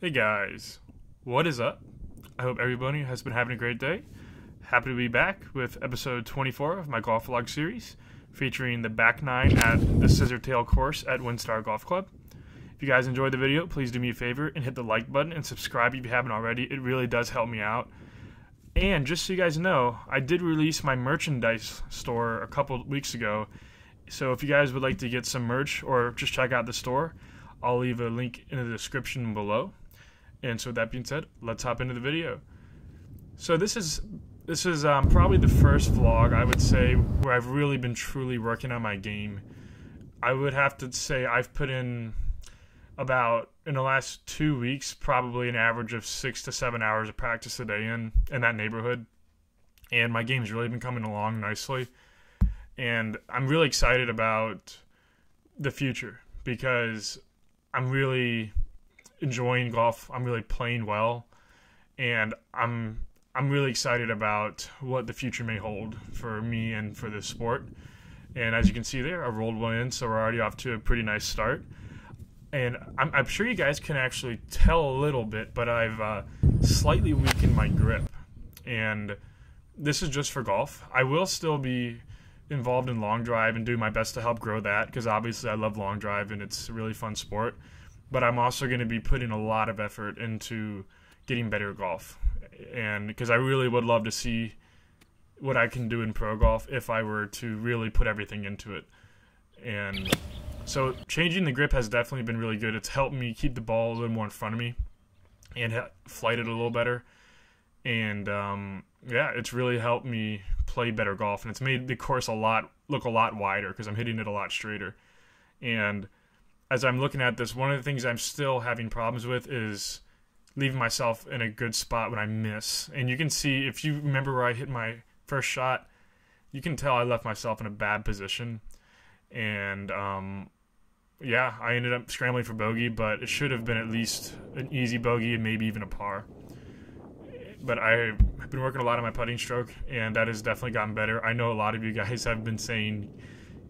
Hey guys, what is up? I hope everybody has been having a great day. Happy to be back with episode 24 of my golf vlog series, featuring the back nine at the Scissortail course at WINSTAR Golf Club. If you guys enjoyed the video, please do me a favor and hit the like button and subscribe if you haven't already. It really does help me out. And just so you guys know, I did release my merchandise store a couple weeks ago. So if you guys would like to get some merch or just check out the store, I'll leave a link in the description below. And so with that being said, let's hop into the video. So this is probably the first vlog, I would say, where I've really been truly working on my game. I would have to say I've put in about, in the last 2 weeks, probably an average of 6 to 7 hours of practice a day in that neighborhood. And my game's really been coming along nicely. And I'm really excited about the future because I'm really enjoying golf. I'm really playing well, and I'm really excited about what the future may hold for me and for this sport. And as you can see there, I rolled one in, so we're already off to a pretty nice start. And I'm sure you guys can actually tell a little bit, but I've slightly weakened my grip. And this is just for golf. I will still be involved in long drive and do my best to help grow that, because obviously I love long drive and it's a really fun sport. But I'm also going to be putting a lot of effort into getting better at golf, and because I really would love to see what I can do in pro golf if I were to really put everything into it. And so changing the grip has definitely been really good. It's helped me keep the ball a little more in front of me and flight it a little better. And yeah, it's really helped me play better golf, and it's made the course look a lot wider because I'm hitting it a lot straighter. And as I'm looking at this, one of the things I'm still having problems with is leaving myself in a good spot when I miss. And you can see, if you remember where I hit my first shot, you can tell I left myself in a bad position. And yeah, I ended up scrambling for bogey, but it should have been at least an easy bogey and maybe even a par. But I've been working a lot on my putting stroke, and that has definitely gotten better. I know a lot of you guys have been saying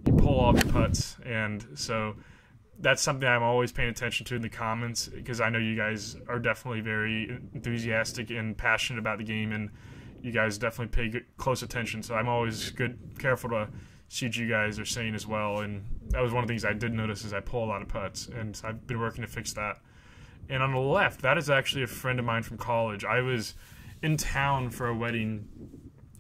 you pull off your putts, and so that's something I'm always paying attention to in the comments, because I know you guys are definitely very enthusiastic and passionate about the game, and you guys definitely pay close attention. So I'm always careful to see what you guys are saying as well. And that was one of the things I did notice, is I pull a lot of putts, and I've been working to fix that. And on the left, that is actually a friend of mine from college. I was in town for a wedding,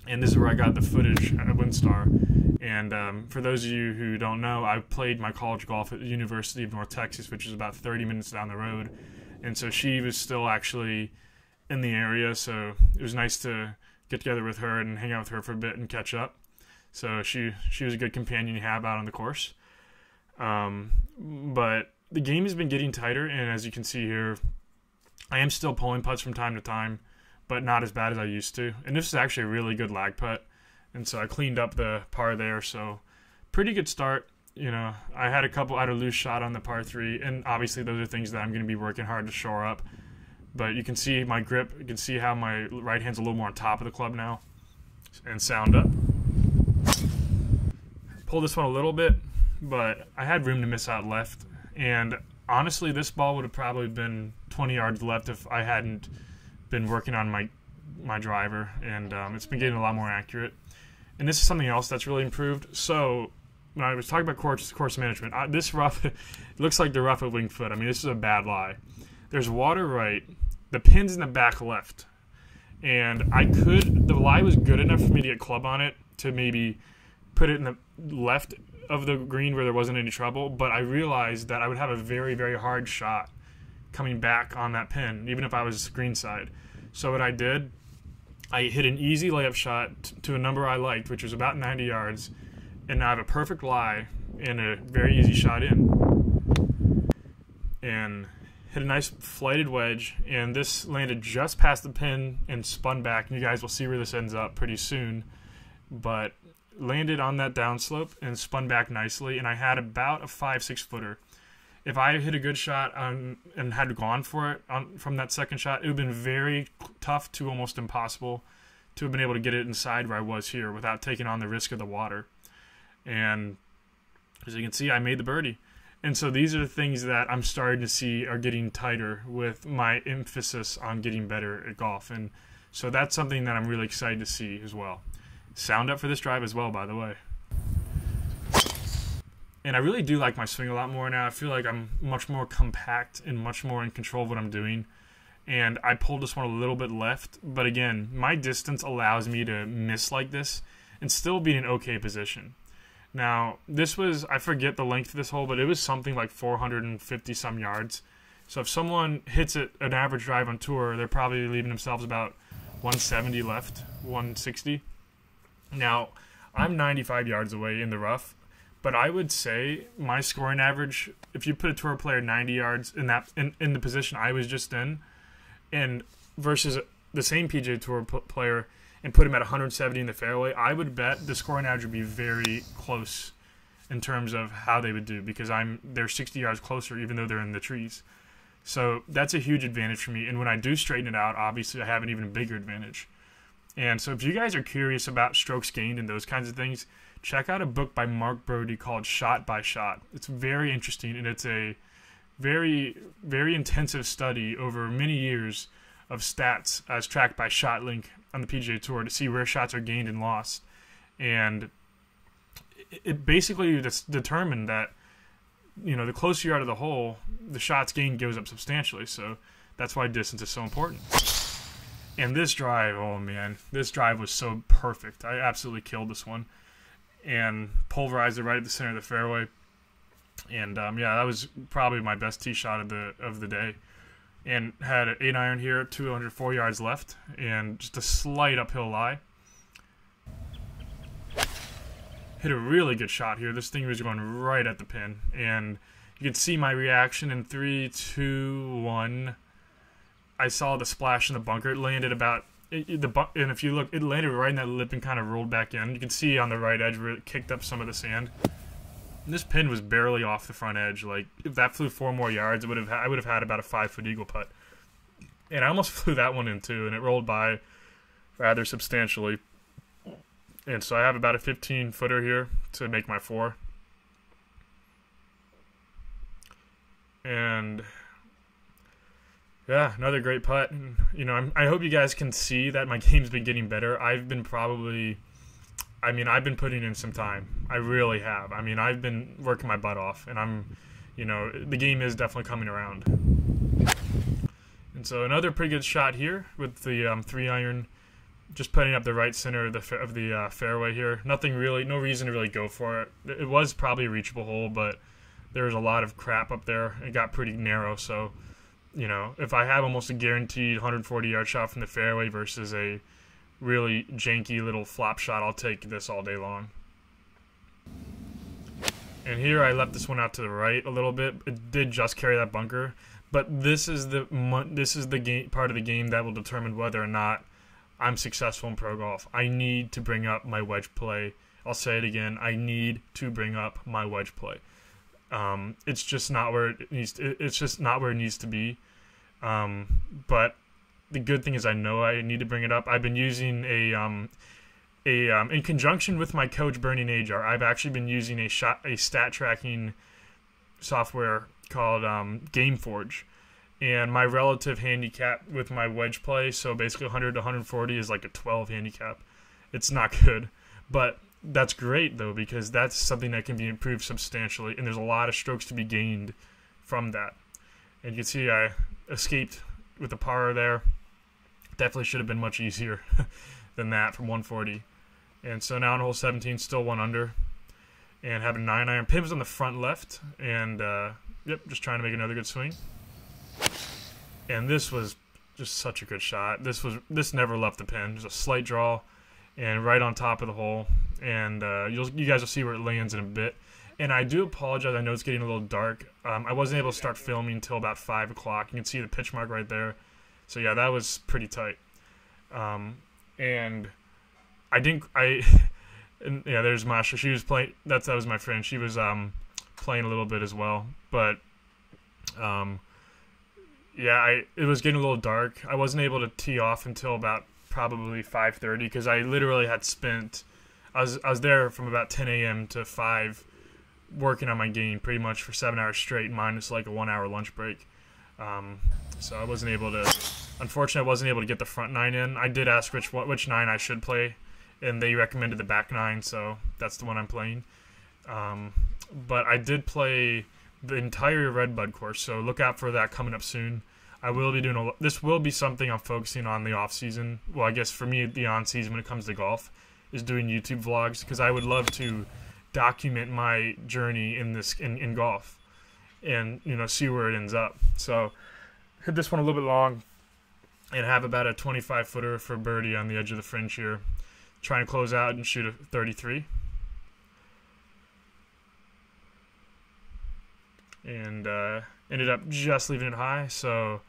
and this is where I got the footage at WINSTAR. And for those of you who don't know, I played my college golf at the University of North Texas, which is about 30 minutes down the road. And so she was still actually in the area, so it was nice to get together with her and hang out with her for a bit and catch up. So she was a good companion to have out on the course. But the game has been getting tighter, and as you can see here, I am still pulling putts from time to time, but not as bad as I used to. And this is actually a really good lag putt. And so I cleaned up the par there, so pretty good start. You know, I had a loose shot on the par 3, and obviously those are things that I'm going to be working hard to shore up. But you can see my grip, you can see how my right hand's a little more on top of the club now, and sound up. Pull this one a little bit, but I had room to miss out left, and honestly this ball would have probably been 20 yards left if I hadn't been working on my driver, and it's been getting a lot more accurate. And this is something else that's really improved. So when I was talking about course management, this rough, it looks like the rough at Winged Foot. I mean, this is a bad lie. There's water right, the pin's in the back left, and the lie was good enough for me to get club on it to maybe put it in the left of the green where there wasn't any trouble. But I realized that I would have a very, very hard shot coming back on that pin, even if I was greenside. So what I did, I hit an easy layup shot to a number I liked, which was about 90 yards, and now I have a perfect lie and a very easy shot in. And hit a nice flighted wedge, and this landed just past the pin and spun back, and you guys will see where this ends up pretty soon. But landed on that downslope and spun back nicely, and I had about a 5-6 footer. If I hit a good shot and had gone for it from that second shot, it would have been very tough to almost impossible to have been able to get it inside where I was here without taking on the risk of the water. And as you can see, I made the birdie. And so these are the things that I'm starting to see are getting tighter with my emphasis on getting better at golf. And so that's something that I'm really excited to see as well. Sound up for this drive as well, by the way. And I really do like my swing a lot more now. I feel like I'm much more compact and much more in control of what I'm doing. And I pulled this one a little bit left. But again, my distance allows me to miss like this and still be in an okay position. Now, this was, I forget the length of this hole, but it was something like 450 some yards. So if someone hits it an average drive on tour, they're probably leaving themselves about 170 left, 160. Now, I'm 95 yards away in the rough, but I would say my scoring average, if you put a tour player 90 yards in the position I was just in, and versus the same PGA Tour player and put him at 170 in the fairway, I would bet the scoring average would be very close in terms of how they would do, because they're 60 yards closer even though they're in the trees. So that's a huge advantage for me. And when I do straighten it out, obviously I have an even bigger advantage. And so if you guys are curious about strokes gained and those kinds of things, check out a book by Mark Brody called Shot by Shot. It's very interesting, and it's a very, very intensive study over many years of stats as tracked by ShotLink on the PGA Tour to see where shots are gained and lost. And it basically determined that, you know, the closer you are to the hole, the shots gained goes up substantially. So that's why distance is so important. And this drive, oh man, this drive was so perfect. I absolutely killed this one and pulverized it right at the center of the fairway. And yeah, that was probably my best tee shot of the day. And had an 8-iron here, 204 yards left, and just a slight uphill lie. Hit a really good shot here. This thing was going right at the pin, and you can see my reaction in 3, 2, 1. I saw the splash in the bunker. It landed about and if you look, it landed right in that lip and kind of rolled back in. You can see on the right edge where it kicked up some of the sand. And this pin was barely off the front edge. Like, if that flew 4 more yards, I would have had about a 5-foot eagle putt. And I almost flew that one in too, and it rolled by rather substantially. And so I have about a 15-footer here to make my 4. And yeah, another great putt. And, you know, I hope you guys can see that my game's been getting better. I've been putting in some time. I really have. I mean, I've been working my butt off, and the game is definitely coming around. And so another pretty good shot here with the 3-iron, just putting up the right center of the fairway here. Nothing really, no reason to really go for it. It was probably a reachable hole, but there was a lot of crap up there. It got pretty narrow, so, you know, if I have almost a guaranteed 140-yard shot from the fairway versus a really janky little flop shot, I'll take this all day long. And here I left this one out to the right a little bit. It did just carry that bunker, but this is the part of the game that will determine whether or not I'm successful in pro golf. I need to bring up my wedge play. I'll say it again. I need to bring up my wedge play. It's just not where it needs. It's just not where it needs to be. But the good thing is I know I need to bring it up. I've been using in conjunction with my coach Bernie Najar, I've actually been using a stat tracking software called GameForge, and my relative handicap with my wedge play, so basically 100 to 140, is like a 12 handicap. It's not good, but that's great though, because that's something that can be improved substantially, and there's a lot of strokes to be gained from that. And you can see I escaped with the par there. Definitely should have been much easier than that from 140. And so now on hole 17, still 1 under, and have a 9-iron. Pin was on the front left, and yep, just trying to make another good swing. And this was just such a good shot. This never left the pin. There's a slight draw, and right on top of the hole. And you guys will see where it lands in a bit. And I do apologize. I know it's getting a little dark. I wasn't able to start filming until about 5 o'clock. You can see the pitch mark right there. So yeah, that was pretty tight. And yeah, there's Masha. She was playing. That was my friend. She was playing a little bit as well. But yeah, it was getting a little dark. I wasn't able to tee off until about probably 5:30 because I literally had spent. I was there from about 10 a.m. to 5 working on my game pretty much for 7 hours straight, minus like a 1 hour lunch break. So I wasn't able to, unfortunately, I wasn't able to get the front 9 in. I did ask which 9 I should play, and they recommended the back 9, so that's the one I'm playing. But I did play the entire Redbud course, so look out for that coming up soon. I will be doing this will be something I'm focusing on the off season. Well, I guess for me, the on season when it comes to golf is doing YouTube vlogs, because I would love to document my journey in golf, and see where it ends up. So hit this one a little bit long, and have about a 25-footer for birdie on the edge of the fringe here. Trying to close out and shoot a 33. And ended up just leaving it high, so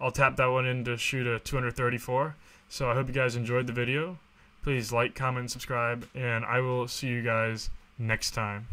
I'll tap that one in to shoot a 234. So I hope you guys enjoyed the video. Please like, comment, subscribe, and I will see you guys next time.